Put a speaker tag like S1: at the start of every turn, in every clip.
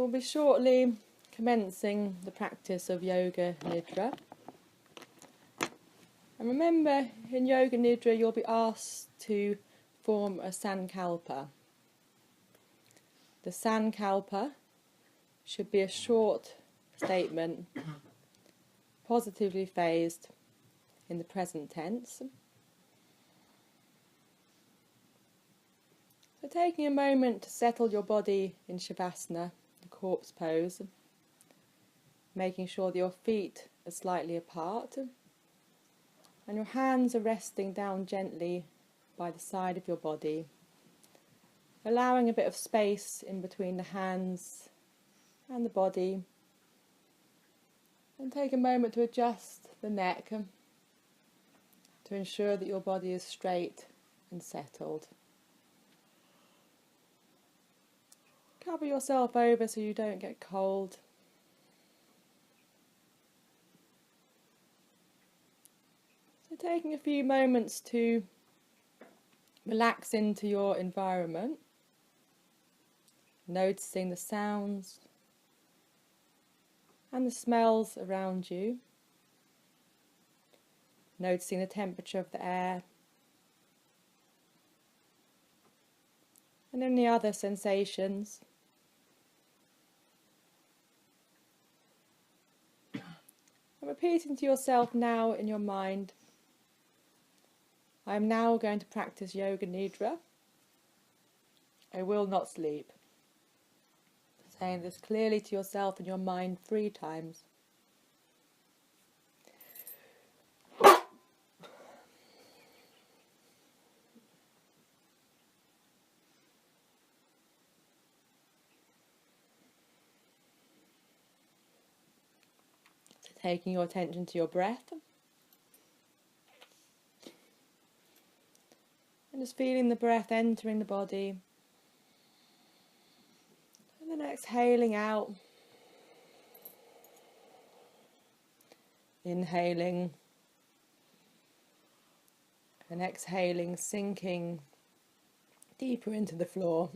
S1: we'll be shortly commencing the practice of Yoga Nidra. And remember, in Yoga Nidra you'll be asked to form a sankalpa. The sankalpa should be a short statement, positively phased in the present tense. So taking a moment to settle your body in Shavasana, the corpse pose, making sure that your feet are slightly apart and your hands are resting down gently by the side of your body, allowing a bit of space in between the hands and the body, and take a moment to adjust the neck to ensure that your body is straight and settled. Cover yourself over so you don't get cold. So taking a few moments to relax into your environment, noticing the sounds and the smells around you, noticing the temperature of the air and any other sensations. And repeating to yourself now in your mind, I am now going to practice Yoga Nidra. I will not sleep. Saying this clearly to yourself in your mind 3 times. Taking your attention to your breath. And just feeling the breath entering the body. And then exhaling out. Inhaling. And exhaling, sinking deeper into the floor.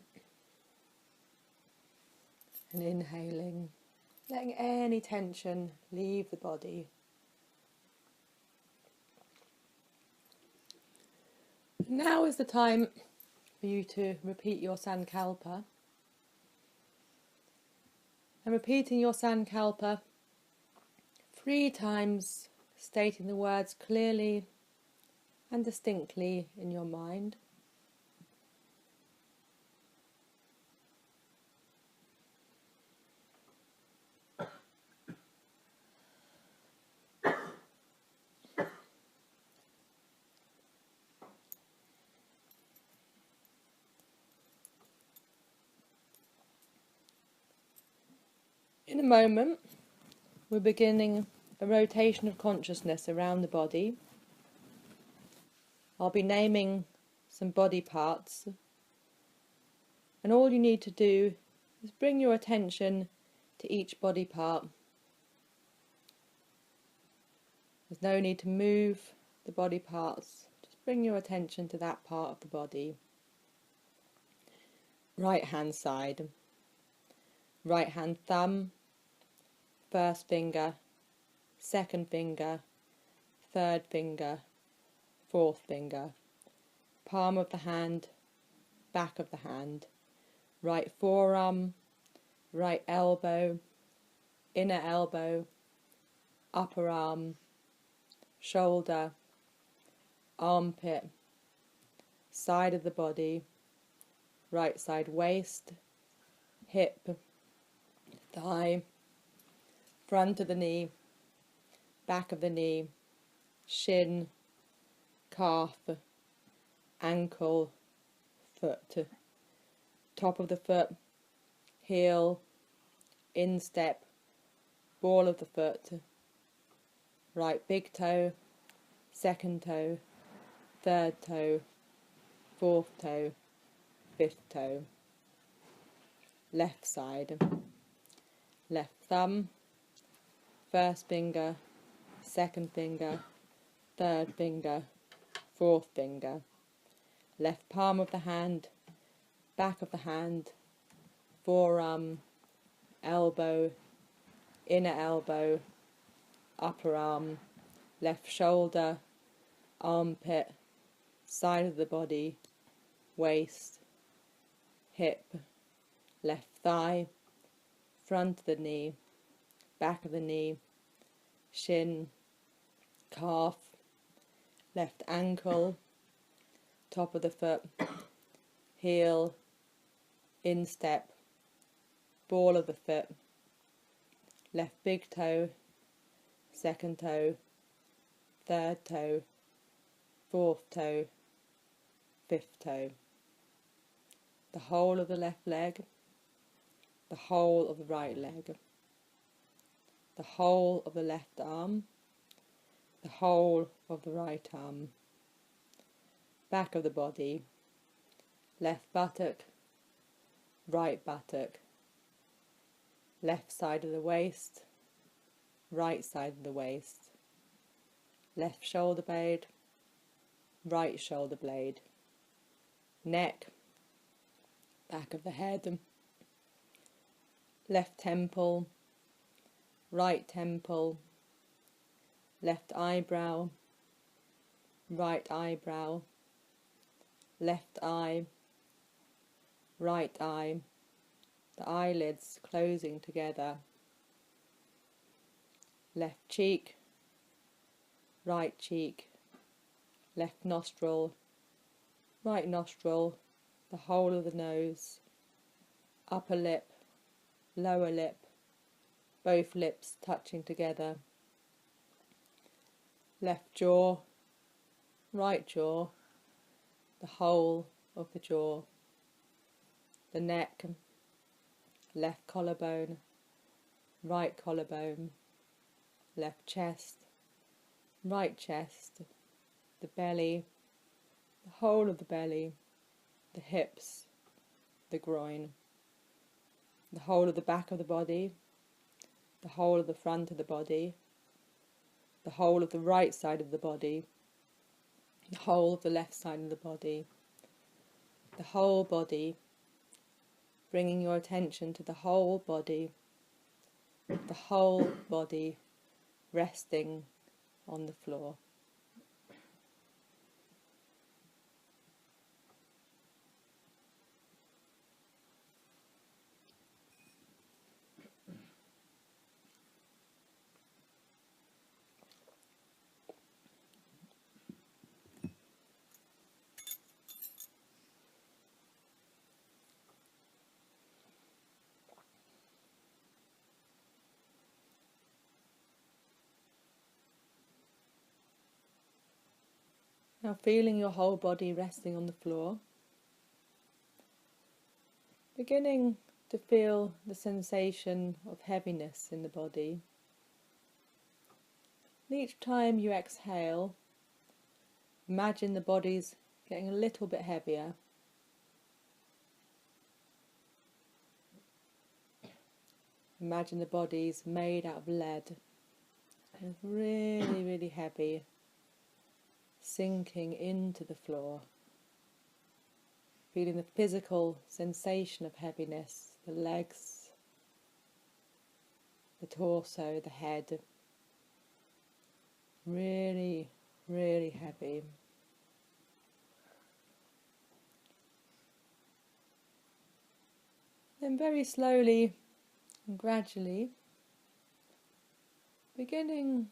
S1: And inhaling, letting any tension leave the body. Now is the time for you to repeat your sankalpa. And repeating your sankalpa 3 times, stating the words clearly and distinctly in your mind. In a moment, we're beginning a rotation of consciousness around the body. I'll be naming some body parts, and all you need to do is bring your attention to each body part. There's no need to move the body parts, just bring your attention to that part of the body. Right hand side, right hand thumb, first finger, second finger, third finger, fourth finger, palm of the hand, back of the hand, right forearm, right elbow, inner elbow, upper arm, shoulder, armpit, side of the body, right side waist, hip, thigh, front of the knee, back of the knee, shin, calf, ankle, foot, top of the foot, heel, instep, ball of the foot, right big toe, second toe, third toe, fourth toe, fifth toe, left side, left thumb, first finger, second finger, third finger, fourth finger, left palm of the hand, back of the hand, forearm, elbow, inner elbow, upper arm, left shoulder, armpit, side of the body, waist, hip, left thigh, front of the knee, back of the knee, shin, calf, left ankle, top of the foot, heel, instep, ball of the foot, left big toe, second toe, third toe, fourth toe, fifth toe. The whole of the left leg, the whole of the right leg, the whole of the left arm, the whole of the right arm, back of the body, left buttock, right buttock, left side of the waist, right side of the waist, left shoulder blade, right shoulder blade, neck, back of the head, left temple, right temple, left eyebrow, right eyebrow, left eye, right eye, the eyelids closing together, left cheek, right cheek, left nostril, right nostril, the whole of the nose, upper lip, lower lip, both lips touching together, left jaw, right jaw, the whole of the jaw, the neck, left collarbone, right collarbone, left chest, right chest, the belly, the whole of the belly, the hips, the groin, the whole of the back of the body, the whole of the front of the body, the whole of the right side of the body, the whole of the left side of the body, the whole body, bringing your attention to the whole body resting on the floor. Now feeling your whole body resting on the floor, beginning to feel the sensation of heaviness in the body. And each time you exhale, imagine the body's getting a little bit heavier. Imagine the body's made out of lead. It's really, really heavy, sinking into the floor. Feeling the physical sensation of heaviness, the legs, the torso, the head. Really, really heavy. Then very slowly and gradually, beginning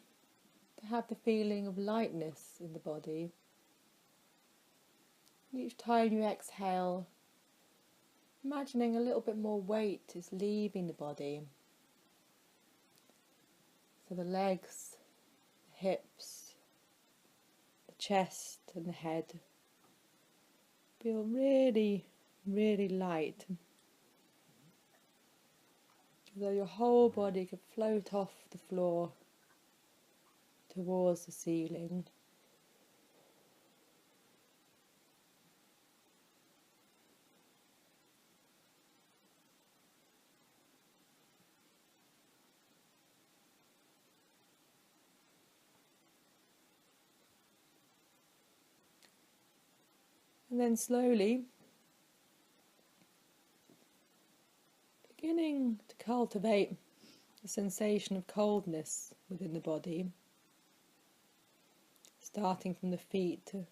S1: to have the feeling of lightness in the body. Each time you exhale, imagining a little bit more weight is leaving the body. So the legs, the hips, the chest and the head feel really, really light. As though your whole body could float off the floor towards the ceiling. And then slowly beginning beginning to cultivate a sensation of coldness within the body, starting from the feet, to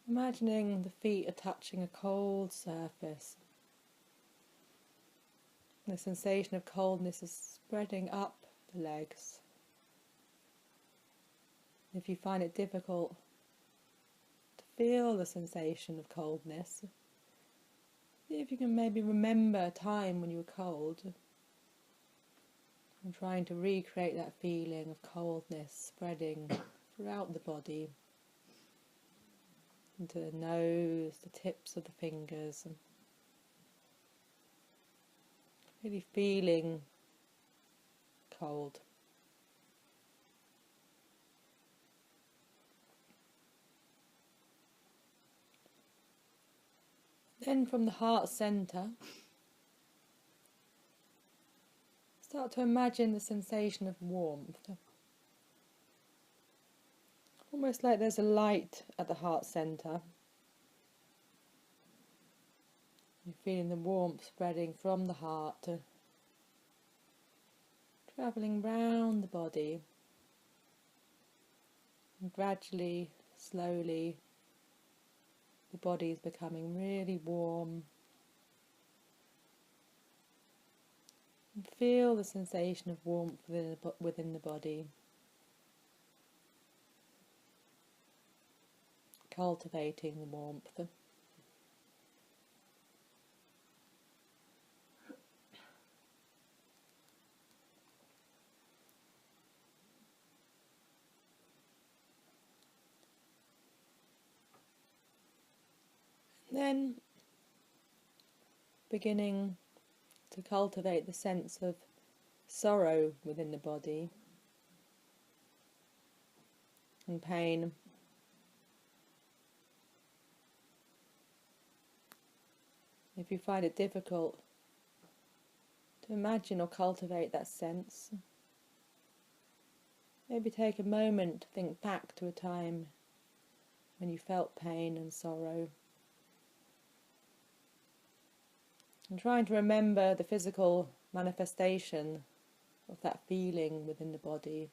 S1: imagining the feet are touching a cold surface. The sensation of coldness is spreading up the legs. If you find it difficult to feel the sensation of coldness, see if you can maybe remember a time when you were cold, and trying to recreate that feeling of coldness spreading throughout the body, into the nose, the tips of the fingers, and really feeling cold. Then from the heart centre, start to imagine the sensation of warmth. Almost like there's a light at the heart centre. You're feeling the warmth spreading from the heart, travelling round the body, and gradually, slowly, the body is becoming really warm. And feel the sensation of warmth within the body. Cultivating the warmth. Then beginning to cultivate the sense of sorrow within the body and pain. If you find it difficult to imagine or cultivate that sense, maybe take a moment to think back to a time when you felt pain and sorrow. And trying to remember the physical manifestation of that feeling within the body.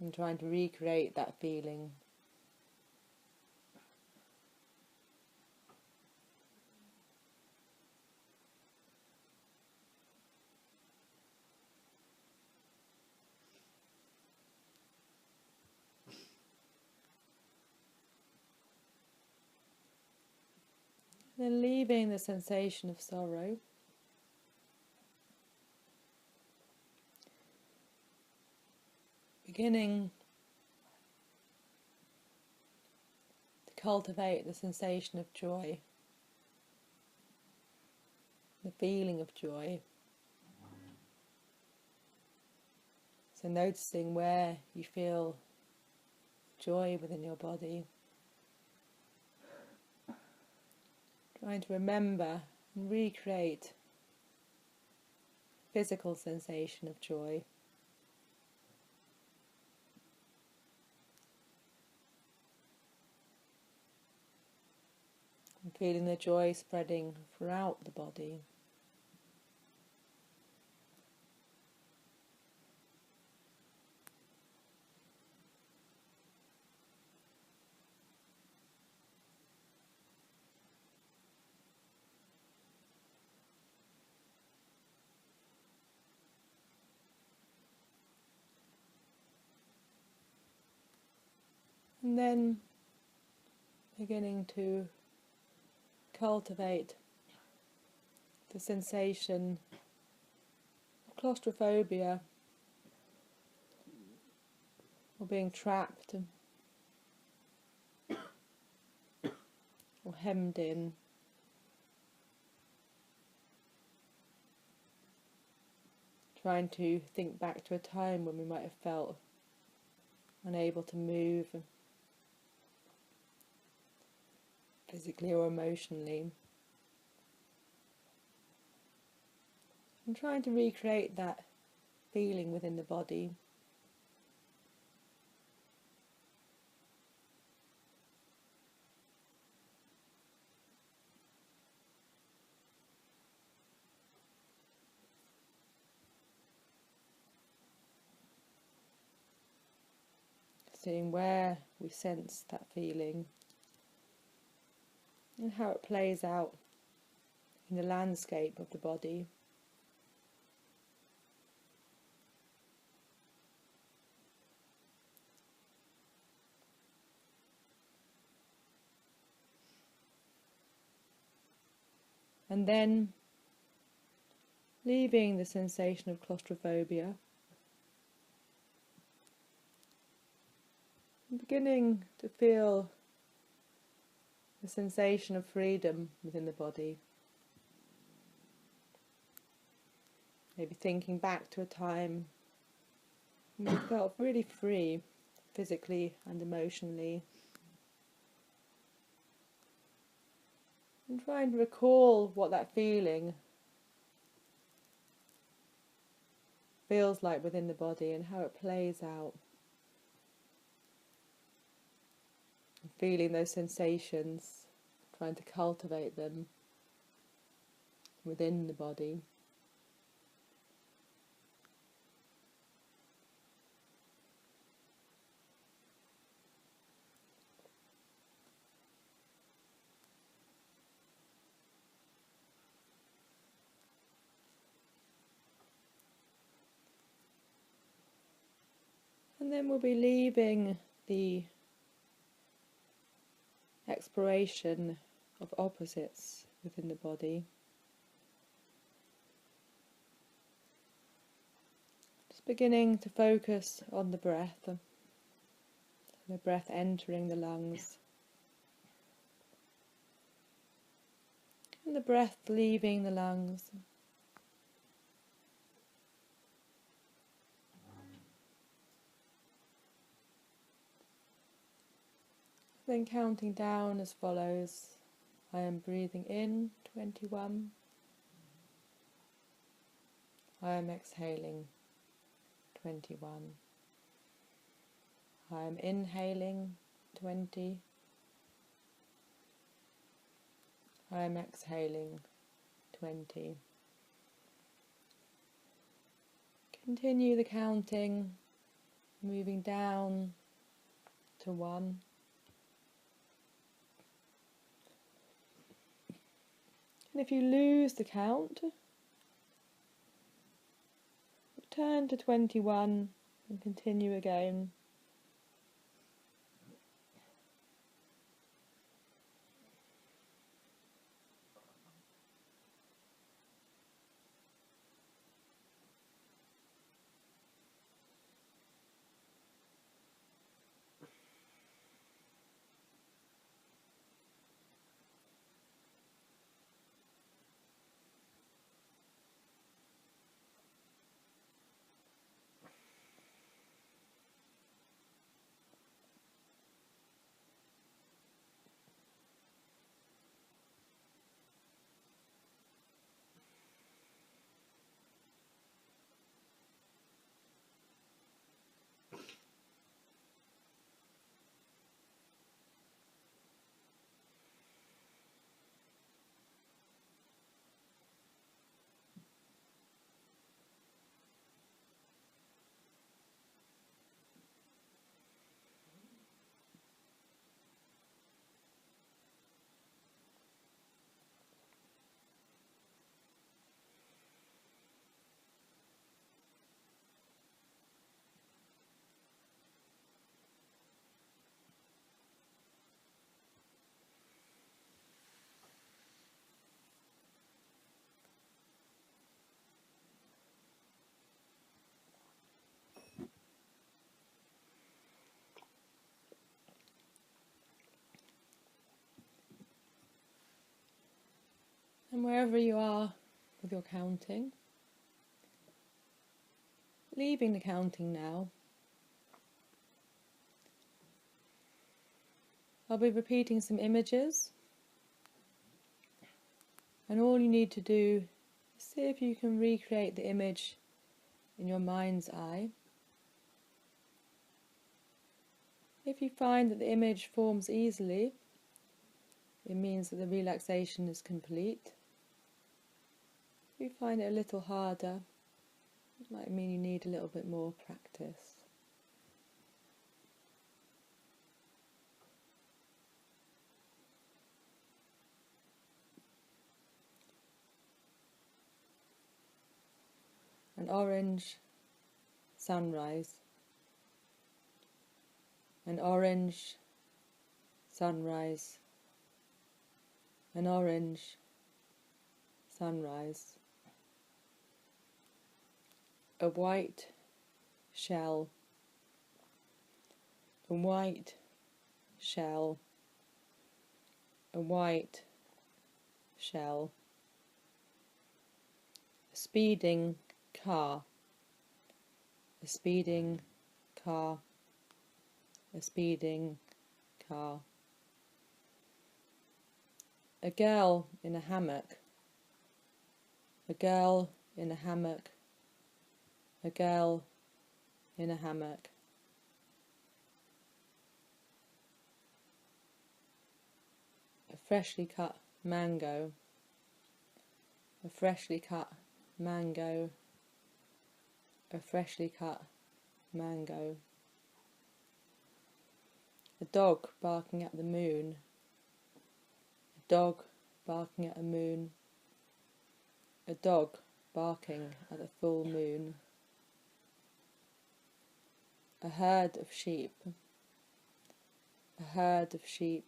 S1: And trying to recreate that feeling. Then leaving the sensation of sorrow, beginning to cultivate the sensation of joy, the feeling of joy. So noticing where you feel joy within your body. Trying to remember and recreate physical sensation of joy. And feeling the joy spreading throughout the body. And then beginning to cultivate the sensation of claustrophobia, or being trapped or hemmed in. Trying to think back to a time when we might have felt unable to move physically or emotionally. And trying to recreate that feeling within the body. seeing where we sense that feeling and how it plays out in the landscape of the body. And then leaving the sensation of claustrophobia, and beginning to feel the sensation of freedom within the body. Maybe thinking back to a time when you felt really free, physically and emotionally. And trying to recall what that feeling feels like within the body and how it plays out. And feeling those sensations, trying to cultivate them within the body. And then we'll be leaving the exploration of opposites within the body. Just beginning to focus on the breath entering the lungs, and the breath leaving the lungs. Then counting down as follows. I am breathing in 21. I am exhaling 21. I am inhaling 20. I am exhaling 20. Continue the counting, moving down to 1. And if you lose the count, return to 21 and continue again. And wherever you are with your counting, leaving the counting now, I'll be repeating some images, and all you need to do is see if you can recreate the image in your mind's eye. If you find that the image forms easily, it means that the relaxation is complete. If you find it a little harder, it might mean you need a little bit more practice. an orange sunrise, an orange sunrise, an orange sunrise, a white shell, a white shell, a white shell, a speeding car, a speeding car, a speeding car, a girl in a hammock, a girl in a hammock, a girl in a hammock, a freshly cut mango, a freshly cut mango, a freshly cut mango, a dog barking at the moon, a dog barking at the moon, a dog barking at the full moon, a herd of sheep, a herd of sheep,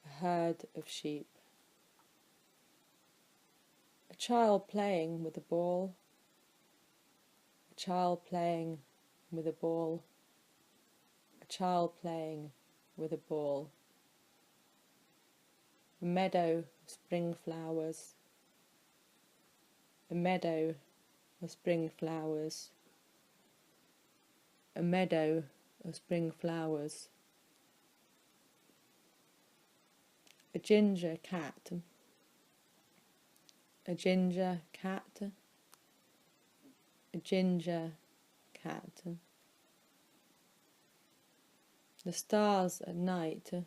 S1: a herd of sheep, a child playing with a ball, a child playing with a ball, a child playing with a ball, a meadow of spring flowers, a meadow of spring flowers, a meadow of spring flowers, a ginger cat, a ginger cat, a ginger cat, the stars at night, the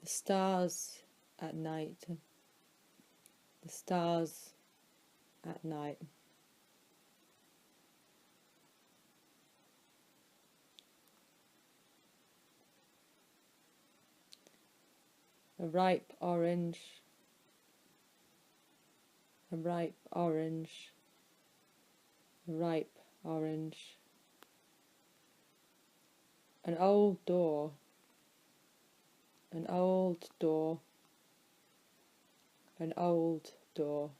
S1: stars at night, the stars at night, a ripe orange, a ripe orange, a ripe orange, an old door, an old door, an old door,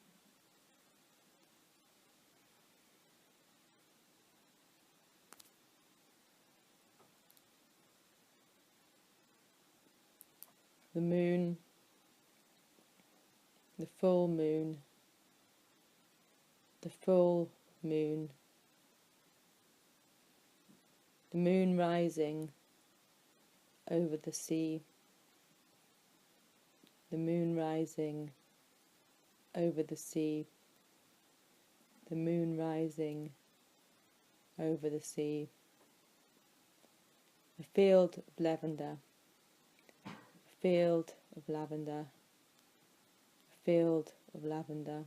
S1: the moon, the full moon, the full moon, the moon rising over the sea, the moon rising over the sea, the moon rising over the sea, a field of lavender, a field of lavender, a field of lavender,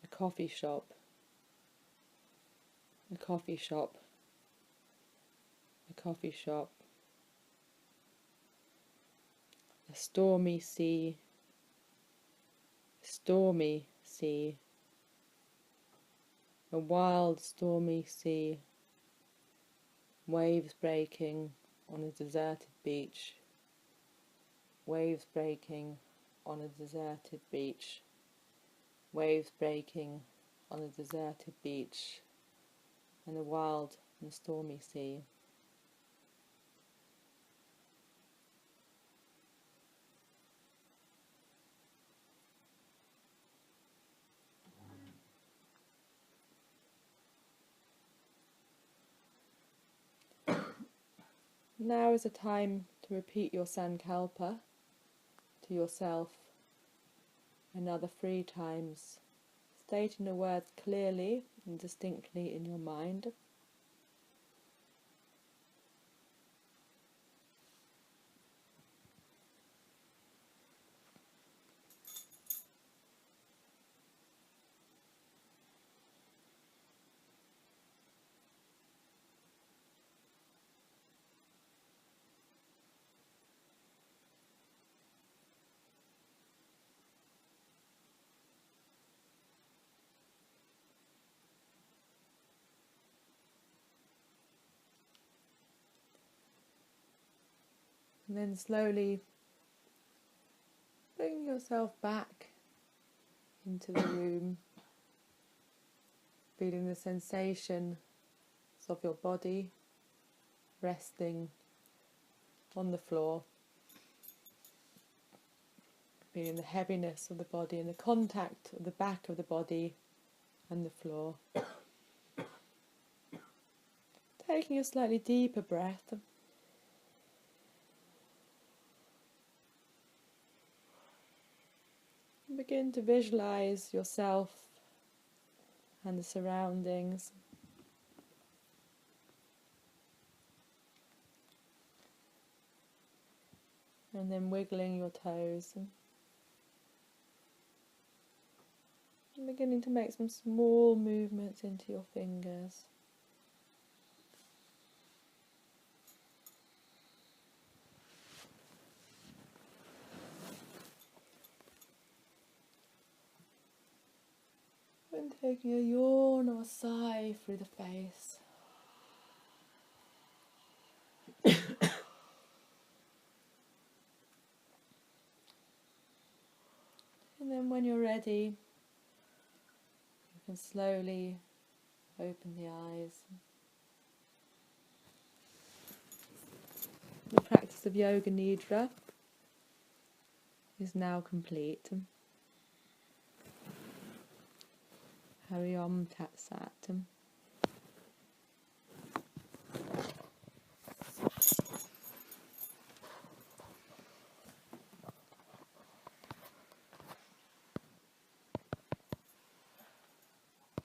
S1: a coffee shop, a coffee shop, a coffee shop, a stormy sea, a stormy sea, a wild stormy sea, waves breaking on a deserted beach, waves breaking on a deserted beach, waves breaking on a deserted beach, and a wild and stormy sea. Now is the time to repeat your Sankalpa to yourself another 3 times, stating the words clearly and distinctly in your mind. And then slowly bring yourself back into the room, feeling the sensations of your body resting on the floor, feeling the heaviness of the body and the contact of the back of the body and the floor. Taking a slightly deeper breath. Begin to visualize yourself and the surroundings. And then wiggling your toes. And beginning to make some small movements into your fingers. And taking a yawn or a sigh through the face. And then when you're ready, you can slowly open the eyes. The practice of Yoga Nidra is now complete. Hari Om Tat Sat.